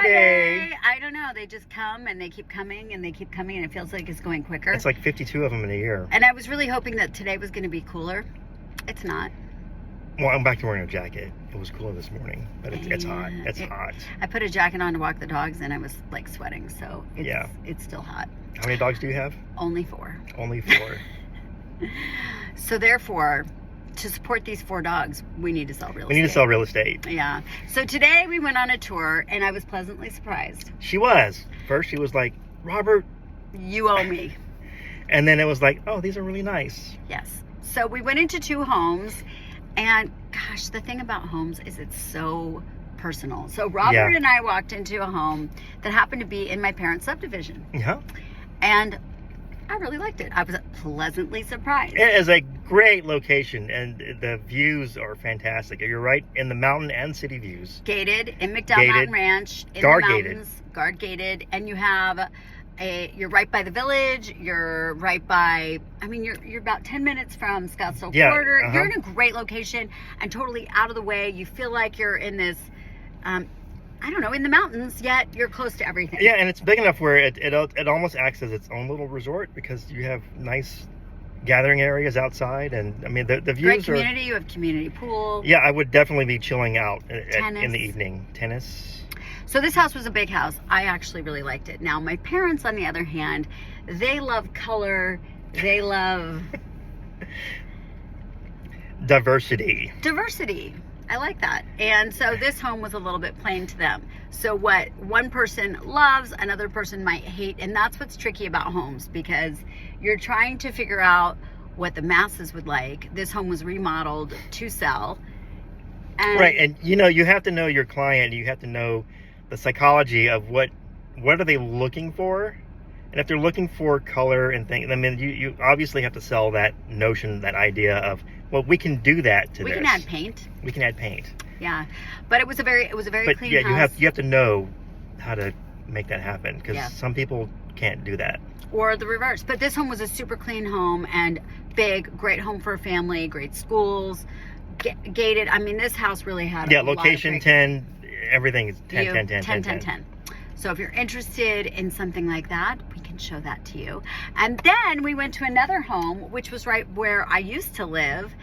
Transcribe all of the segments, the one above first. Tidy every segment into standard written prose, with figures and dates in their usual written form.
Friday. I don't know. They just come and they keep coming and they keep coming and it feels like it's going quicker. It's like 52 of them in a year. And I was really hoping that today was going to be cooler. It's not. Well, I'm back to wearing a jacket. It was cooler this morning, but it's hot. It's hot. I put a jacket on to walk the dogs and I was like sweating, so it's still hot. How many dogs do you have? Only 4. Only 4. So therefore, to support these 4 dogs, we need to sell real estate. We need to sell real estate. Yeah. So today we went on a tour and I was pleasantly surprised. She was. First she was like, Robert, you owe me. And then it was like, oh, these are really nice. Yes. So we went into 2 homes. And gosh, the thing about homes is it's so personal. So Robert and I walked into a home that happened to be in my parents' subdivision. Yeah. And I really liked it. I was pleasantly surprised. It is a great location and the views are fantastic. You're right in the mountain and city views. Gated in McDowell Mountain Ranch. In guard the mountains, guard gated. And you have you're right by the village. You're right by, I mean, you're about 10 minutes from Scottsdale Quarter. You're in a great location and totally out of the way. You feel like you're in this, I don't know, in the mountains, yet you're close to everything. Yeah, and it's big enough where it almost acts as its own little resort because you have nice gathering areas outside. And I mean, the views great community. You have community pool. Yeah, I would definitely be chilling out in the evening. Tennis. So this house was a big house. I actually really liked it. Now, my parents, on the other hand, they love color. They love diversity. I like that. And so this home was a little bit plain to them. So what one person loves, another person might hate. And that's what's tricky about homes because you're trying to figure out what the masses would like. This home was remodeled to sell. Right. And, you know, you have to know your client. You have to know the psychology of what are they looking for. And if they're looking for color and things, I mean, you obviously have to sell that notion, that idea of, well, we can do that to this. We can add paint. We can add paint. Yeah, but it was a very clean house. you have to know how to make that happen because some people can't do that. Or the reverse. But this home was a super clean home and big, great home for a family, great schools, gated. I mean, this house really had a location lot of 10, everything is 10. So if you're interested in something like that, we can show that to you. And then we went to another home, which was right where I used to live.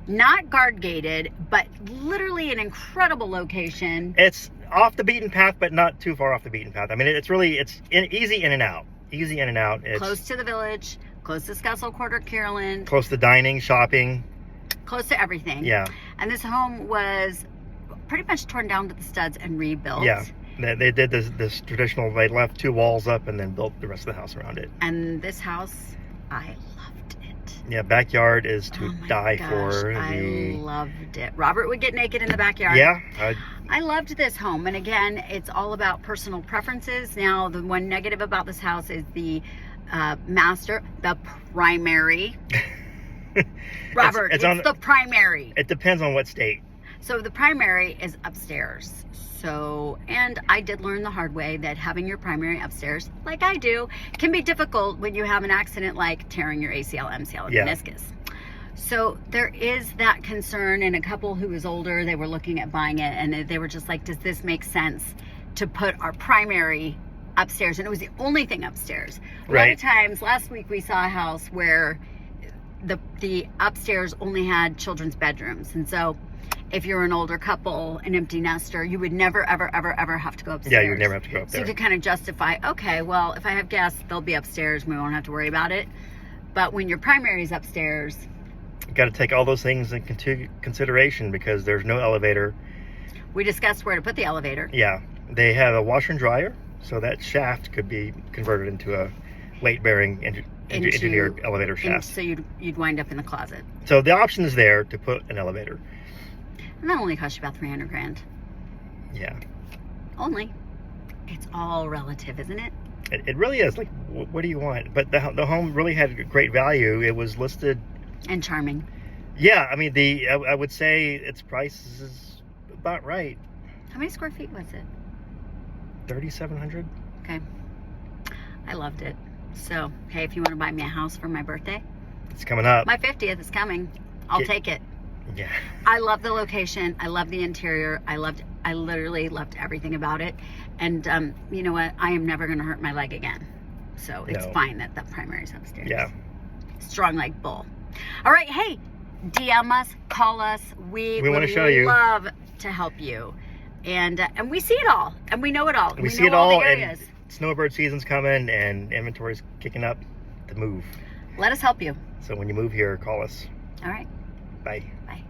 Not guard gated, but literally an incredible location. It's off the beaten path, but not too far off the beaten path. I mean, it's easy in and out. Easy in and out. It's close to the village, close to Scottsdale Quarter, Carolyn. Close to dining, shopping. Close to everything. Yeah. And this home was pretty much torn down to the studs and rebuilt. Yeah. They did this traditional, they left 2 walls up and then built the rest of the house around it. And this house, I loved it. Yeah, backyard is to die for. I loved it. Robert would get naked in the backyard. Yeah. I loved this home. And again, it's all about personal preferences. Now, the one negative about this house is the the primary. Robert, it's the primary. It depends on what state. So the primary is upstairs. So, and I did learn the hard way that having your primary upstairs, like I do, can be difficult when you have an accident like tearing your ACL, MCL, and meniscus. So there is that concern, and a couple who was older, they were looking at buying it, and they were just like, does this make sense to put our primary upstairs? And it was the only thing upstairs. A lot of times, last week we saw a house where the upstairs only had children's bedrooms, and so if you're an older couple, an empty nester, you would never, ever, ever, ever have to go upstairs. Yeah, you would never have to go up there. So you could kind of justify, okay, well, if I have guests, they'll be upstairs. We won't have to worry about it. But when your primary is upstairs, you got to take all those things into consideration because there's no elevator. We discussed where to put the elevator. Yeah, they have a washer and dryer, so that shaft could be converted into a weight-bearing engineered elevator shaft. So you'd wind up in the closet. So the option is there to put an elevator. And that only costs you about $300,000. Yeah. Only. It's all relative, isn't it? It really is. Like, what do you want? But the home really had great value. It was listed. And charming. Yeah, I mean, I would say its price is about right. How many square feet was it? 3,700. Okay. I loved it. So, hey, if you want to buy me a house for my birthday. It's coming up. My 50th is coming. I'll take it. Yeah. I love the location. I love the interior. I loved I literally loved everything about it. And you know what? I am never going to hurt my leg again. So it's fine that the primary's upstairs. Yeah. Strong like bull. All right. Hey, DM us, call us. We want to show you. Love to help you. And we see it all. And we know it all. We see it all. The areas. And snowbird season's coming and inventory's kicking up to move. Let us help you. So when you move here, call us. All right. Bye. Bye.